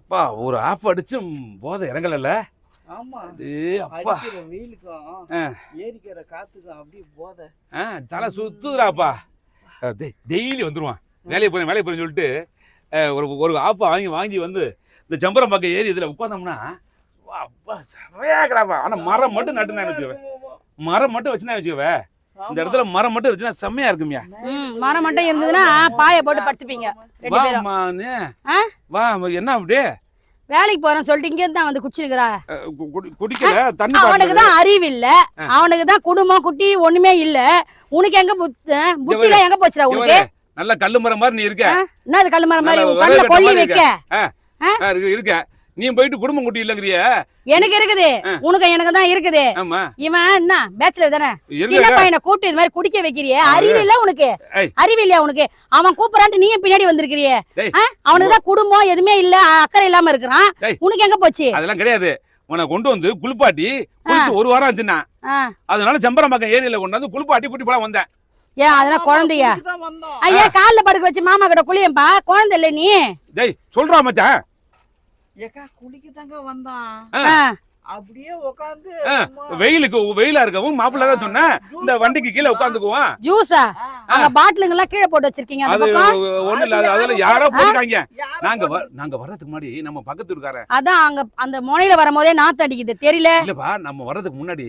அப்பா ஒரு ஆஃப் அடிச்சும் போதை இறங்கலல்ல. ஆமா அப்பா வெயிலுக்கும் ஏரிக்கிற காத்துக்கும் அப்படியே போதை தலை சுத்துறாப்பா. டெய்லி வந்துருவான் வேலையை போறேன்னு சொல்லிட்டு ஒரு ஆஃப் வாங்கி வந்து இந்த ஜம்பரம் பக்கம் ஏறி இதுல உட்காந்தோம்னா அப்பா சரியாகிறாப்பா. ஆனா மரம் மட்டும் நட்டுனா வச்சுக்கவே, மரம் மட்டும் வச்சுனா வச்சுக்கவே, இந்த இடத்துல மரம் மட்டும் வச்சுனா செம்மையா இருக்குமியா. மரம் மட்டும் இருந்ததுன்னா பாய போட்டு படுத்துப்பீங்க. வா என்ன அப்படியே வேலைக்கு போறேன்னு சொல்லிட்டு இங்க தான் வந்து குடிச்சிருக்கிறா. குடிக்கல தண்ணி. அவனுக்கு தான் அறிவு இல்ல, அவனுக்கு தான் குடும்பம் குட்டி ஒண்ணுமே இல்ல. உனக்கு எங்க புத்தில எங்க போச்சுடா உனக்கு? நல்ல கல்லு மரம் மாதிரி நீ இருக்க. என்னது கல்லு மரம் மாதிரி கல்ல கொல்லி வைக்க இருக்க? நீ போயிட்டு குடும்பம் குட்டி இல்லங்கறிய. எனக்கு இருக்குது, உனக்கு எனக்கு தான் இருக்குது. இவன் என்ன பேச்சுலர் தானே, சின்ன பையனை கூப்பிட்டு இது மாதிரி குடிக்க வைக்கிறியே, அறிவு இல்ல உனக்கு? அறிவு இல்லையா உனக்கு? அவன் கூப்பிடறான்ட்டு நீயும் பின்னாடி வந்திருக்கிறியே. அவனுக்கு தான் குடும்பம் எதுவுமே இல்ல, அக்கறை இல்லாம இருக்கிறான். உனக்கு எங்க போச்சு? அதெல்லாம் கிடையாது. உன்னை கொண்டு வந்து குளிப்பாட்டி ஒரு வாரம் ஆச்சுன்னா, அதனால செம்பரம்பாக்கம் ஏரியில கொண்டு வந்து குளிப்பாட்டி கூட்டி போல வந்தேன். ஏன் அதெல்லாம் குழந்தையா? ஐயா கால்ல படுக்க வச்சு மாமா கிட்ட குளியம்பா, குழந்தை இல்ல நீ. டேய் சொல்றா மச்சான். ஏக்கா குளிக்க தாங்க வந்தான், அப்படியே உட்கார்ந்து வெயிலா இருக்கவும் மாப்பிள்ள தான் சொன்னேன் இந்த வண்டிக்கு கீழே உட்கார்ந்துக்குவான். ஜூஸா அங்க பாட்டிலுங்க எல்லாம் கீழே போட்டு வச்சிருக்கீங்க. அது ஒண்ணு இல்ல, அதெல்லாம் யாரோ போட்டுட்டாங்க. நாங்க வர்றதுக்கு முன்னாடி நம்ம பக்கத்து இருக்காரு, அதான் அங்க அந்த முனையில வரும்போதே நாத்து அடிக்குது தெரியல. இல்லப்பா நம்ம வர்றதுக்கு முன்னாடி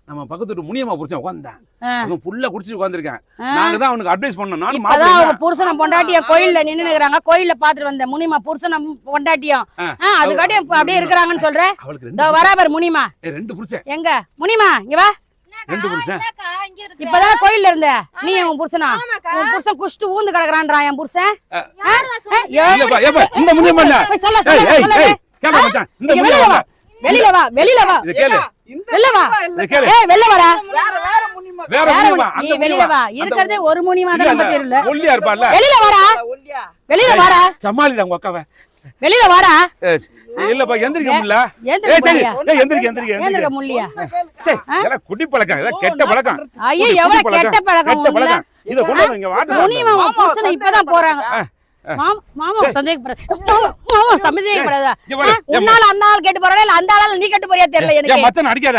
நம்ம பக்கத்து முனியம்மா புடிச்ச உட்கார்ந்தேன். அவன் புள்ள குடிச்சு உட்கார்ந்திருக்கேன். நாங்க தான் அவனுக்கு அட்வைஸ் பண்ணோம். நானும் அதான் அவங்க புருஷனை பொண்டாட்டிய கோயில்ல நின்னு நிக்கறாங்க. கோயில்ல பாத்துட்டு வந்த முனிமா புருஷனை பொண்டாட்டியும் அதுக்காட்டி அப்படியே இருக்கறாங்கன்னு சொல்ற. இதோ வராபர் முனிமா ரெண்டு புருஷன். எங்க முனிமா இங்க வா. ரெண்டு புருஷன் இப்பதான் கோயில்ல இருந்த நீ உன் புருஷனா? உன் புருஷன் குஷ்டு ஊந்து கிடக்குறான்றா என் புருஷன். இந்த முனியம்மா வெளியில வா, வெளியில வா, வெளியில வா, வெளியில வாடா. வெளியில வா, இருக்கிறதே ஒரு முனிமா தான் நம்ம தெரியல. ஒல்லியா இருப்பால, வெளியில வாடா, வெளியில வாடா. சமாளிடா உங்க அக்காவை. வெளியில வாடா. இல்லப்பா எந்திரிக்க முடியல. எந்திரிக்க முடியலையா? இதெல்லாம் குடி பழக்கம், இதெல்லாம் கெட்ட பழக்கம். ஐயோ எவ்வளவு கெட்ட பழக்கம். இத கொண்டு வாங்க வாடா. முனிமா உன் புருஷனை இப்பதான் போறாங்க. மாமா சந்தேகப்படாதா? உன்னால அந்த ஆள் கேட்டு போறா இல்ல அந்த ஆளால நீ கேட்டு போறியா தெரியல எனக்கு. மச்சான் அடிக்காத.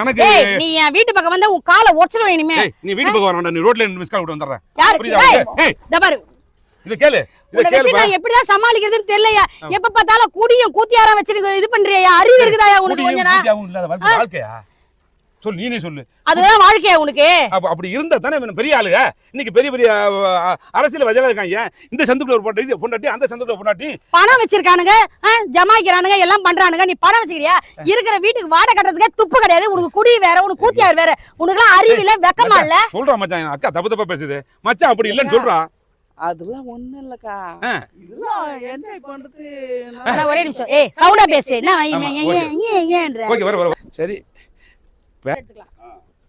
எனக்கு நீ என் வீட்டு பக்கம் வந்து உன் காலை ஒடிச்சிடுவேன் இனிமே. நீ வீட்டு பக்கம் வர வேண்டாம், நீ ரோட்ல மிஸ் கால் விட்டு வந்துறேன். புரியுதா? இத பாரு, இத கேளு, இத கேளு. நான் எப்படிதான் சமாளிக்கிறதுன்னு தெரியலையா? எப்ப பார்த்தாலும் குடியும் கூத்தியாரா வச்சிட்டு இது பண்றியா? அறிவு இருக்குதாயா உனக்கு? கொஞ்சம் வாழ்க்கையா சொல்லு, நீனே சொல்லு. அதுதான் வாழ்க்கையா உனக்கு? அப்படி இருந்தா தானே பெரிய ஆளுங்க. இன்னைக்கு பெரிய பெரிய அரசியல் வஜையில இருக்காங்க. இந்த சந்துக்குள்ள ஒரு பொண்டாட்டி, அந்த சந்துக்குள்ள பொண்டாட்டி பணம் வச்சிருக்கானுங்க, ஜமாய்க்கிறானுங்க, எல்லாம் பண்றானுங்க. நீ பணம் வச்சுக்கிறியா? இருக்கிற வீட்டுக்கு வாடகை கட்டுறதுக்கு துப்பு கிடையாது உனக்கு. குடி வேற, உனக்கு கூத்தியார் வேற. உனக்கு எல்லாம் அறிவு இல்ல, வெக்கமா இல்ல. சொல்றா மச்சான், அக்கா தப்பு தப்பா பேசுது. மச்சான் அப்படி இல்லன்னு சொல்றா. அதெல்லாம் ஒண்ணும் இல்லக்கா, இதெல்லாம் என்ஜாய் பண்றது. ஒரே நிமிஷம், சவுண்டா பேசு. என்ன ஓகே வர சரி எடுத்துக்கலாம்.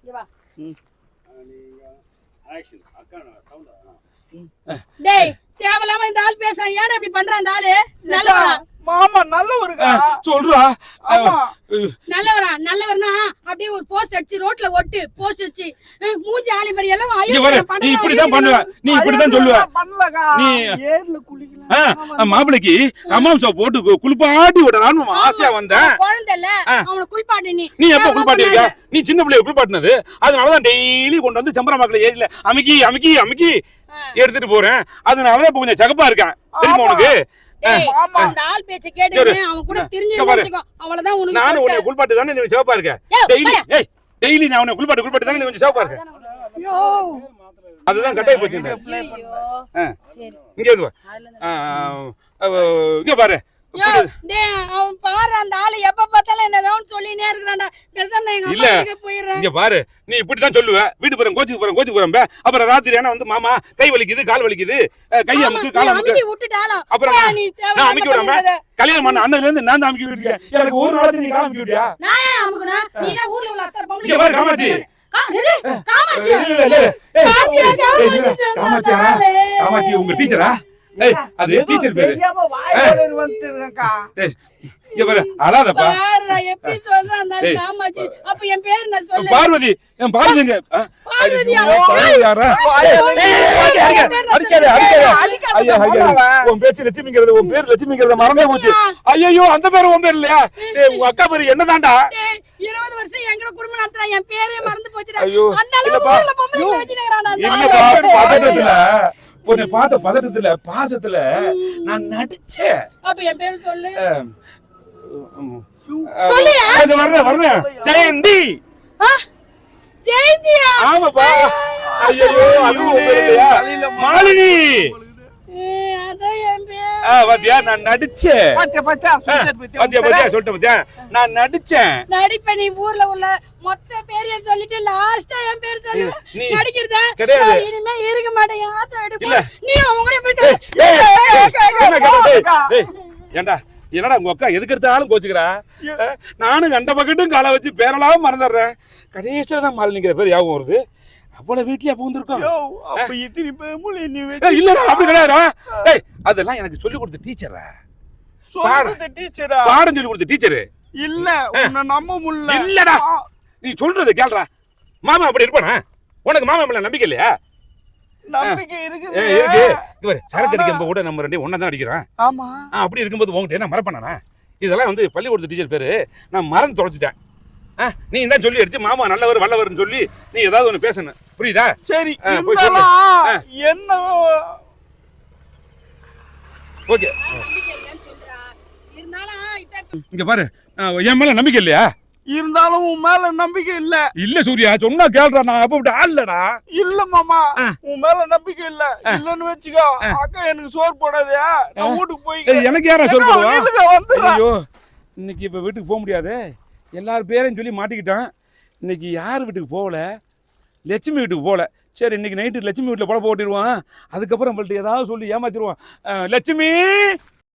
இங்க வா. டேய் தேவலாம இந்த ஆள் பேசுறான். ஏன் இப்படி பண்றான் இந்த ஆளு? நல்லவரா மாமா? நல்லவருக்கா சொல்றா. நல்லவரா? நல்லவர்னா அப்படியே ஒரு போஸ்ட் அடிச்சு ரோட்ல ஒட்டு, போஸ்ட் அடிச்சு மூஞ்சி ஆளி மாதிரி எல்லாம் நீ இப்படி தான் பண்ணுவ, நீ இப்படி தான் சொல்லுவ. நீ ஏர்ல குளிக்கலாம் மாப்பிளைக்கு அம்மாம் சோப் போட்டு குளிப்பாட்டி விடறான்னு ஆசையா வந்தேன். குழந்தை இல்ல அவன குளிப்பாட்டி. நீ எப்ப குளிப்பாட்டி இருக்க? நீ சின்ன பிள்ளைய குளிப்பாட்டினது. அதனால தான் டெய்லி கொண்டு வந்து செம்பரம்பாக்கல ஏரியில அமுக்கி அமுக்கி அமுக்கி எடுத்துட்டு போறேன். அதனால இப்ப கொஞ்சம் சகப்பா இருக்கேன் தெரியுமா உனக்கு? அந்த ஆள் பேச்ச கேட்டு அவன் கூட தெரிஞ்சு வெச்சுக்கோ. அவ்வளவுதான் உனக்கு. நான் உன்னை குளிப்பாட்டி தானே நீ சிவப்பா இருக்க. டெய்லி நான் உன்னை குளிப்பாட்டி தானே நீ கொஞ்சம் சிவப்பா இருக்க. அதுதான் கட்டாயி போச்சு. சரி இங்க இருந்து இங்க பாரு. அவன் பாரு அந்த ஆளு எப்ப பார்த்தாலும் என்னதான் சொல்லினே இருக்கிறான்டா. பேசாம எங்க அப்பா கிட்ட போயிடுறேன். இங்க பாரு, நீ இப்படிதான் சொல்லுவ. வீட்டு போறேன், கோச்சுக்கு போறேன். அப்புறம் ராத்திரி ஆனா வந்து மாமா கை வலிக்குது, கால் வலிக்குது, கை அமுக்கு, கால் அமுக்கு விட்டுட்டாலும் அப்புறம் நான் அமுக்கி விடாம கல்யாணம் பண்ண அண்ணல இருந்து நான் தான் அமுக்கி விட்டுருக்கேன். எனக்கு ஒரு நாளைக்கு நீ கால் அமுக்கி விட்டியா? நான் ஏன் அமுக்குனா? நீ தான் ஊர்ல உள்ள அத்தனை பொம்பளை. இங்க பாரு காமாட்சி. காமாட்சி உங்க டீச்சரா? ஏய் அது டீச்சர் பேரு தெரியாம வாயில வந்துட்டேன்க்கா. டேய் இங்க பாரு அழாதப்பா பாருடா, எப்படி சொல்றான் அந்த ஆளு காமாட்சி. அப்ப என் பேர் என்ன சொல்லு? பார்வதி என் பார்வதிங்க பார்வதி, யாரா உன் பேச்சு லட்சுமிங்கிறது உன் பேர் லட்சுமிங்கிறத மறந்தே போச்சு ஐயோ அந்த பேரு உன் பேர் இல்லையா உங்க அக்கா பேரு என்னதான்டா 20 வருஷம் எங்க குடும்பம் நடத்துறான் என் பேரே மறந்து போச்சுடா ஐயோ அந்த அளவுக்கு ஊர்ல பொம்பளை வச்சினேங்கறான்டா இல்லப்பா பதட்டத்துல உன்னை பார்த்த பதட்டத்துல பாசத்துல நான் நடிச்சேன் அப்ப என் பேர் சொல்லு சொல்லியா வரேன் ஜெயந்தி ஜெயந்தியா ஆமாப்பா ஐயோ அது உன் பேர் இல்லையா மாலினி அதான் என் பேர் பாத்தியா நான் நடிச்சேன் பாத்தியா சொல்லிட்டேன் பாத்தியா நான் நடிச்சேன் நடிப்ப நீ ஊர்ல உள்ள மொத்த பேரைய சொல்லிட்டு லாஸ்டா என் பேர் சொல்லு நீ நடிக்கிறதா கிடையாது. இனிமே இருக்க மாட்டேன் ஆத்த வெடி இல்ல. நீ அவங்களே போய் ஏண்டா என்னடா உங்க அக்கா எதுக்கு எடுத்தாலும் கோச்சுக்கிறா நானும் கண்ட பக்கட்டும் காலை வச்சு பேரெல்லாம் மறந்துடுறேன் கடைசியில தான் மாலினிங்கிற பேர் ஞாபகம் வருது அவ்வளவு வீட்லயே புகுந்துருக்கோம் அப்ப இத்தனை பேமுல நீ இல்லடா அப்படி கிடையாதுடா டேய் அதெல்லாம் எனக்கு சொல்லி கொடுத்த டீச்சரா சொல்றது டீச்சரா பாடம் சொல்லி கொடுத்த டீச்சரு இல்ல உன்னை நம்ப முடியல இல்லடா நீ சொல்றது கேளுடா மாமா அப்படி இருப்பானா உனக்கு மாமா மேல நம்பிக்கை இல்லையா நம்பிக்கை இருக்குது இருக்கு இவர் சரக்கு அடிக்கும் கூட நம்ம ரெண்டே ஒன்னா தான் அடிக்கிறோம் ஆமா அப்படி இருக்கும்போது உங்ககிட்ட என்ன மறப்பானா இதெல்லாம் வந்து பள்ளிக்கூடத்து டீச்சர் பேரு நான் மறந்து தொலைச்சிட்டேன் நீ தான் சொல்லி அடிச்சு மாமா நல்லவர் வல்லவர்னு சொல்லி நீ ஏதாவது ஒண்ணு பேசணும் புரியுதா சரி போய் சொல்லு. என்ன ஓகே இங்க பாரு என் மேல நம்பிக்கை இல்லையா இருந்தாலும் உன் மேல நம்பிக்கை இல்ல இல்ல சூர்யா சொன்னா கேளுடா நான் அப்ப விட்டு ஆள்லடா இல்ல மாமா உன் மேல நம்பிக்கை இல்ல இல்லன்னு வெச்சுக்கோ அக்கா எனக்கு சோறு போடாதே நான் வீட்டுக்கு போய் எனக்கு யாரா சோறு போடுவா வந்துடுறேன் ஐயோ இன்னைக்கு இப்ப வீட்டுக்கு போக முடியாது எல்லாரும் பேரையும் சொல்லி மாட்டிக்கிட்டான் இன்னைக்கு யார் வீட்டுக்கு போகல லட்சுமி வீட்டுக்கு போகல சரி இன்னைக்கு நைட்டு லட்சுமி வீட்டில் போட போட்டிடுவான் அதுக்கப்புறம் நம்மள்ட்ட ஏதாவது சொல்லி ஏமாத்திடுவான் லட்சுமி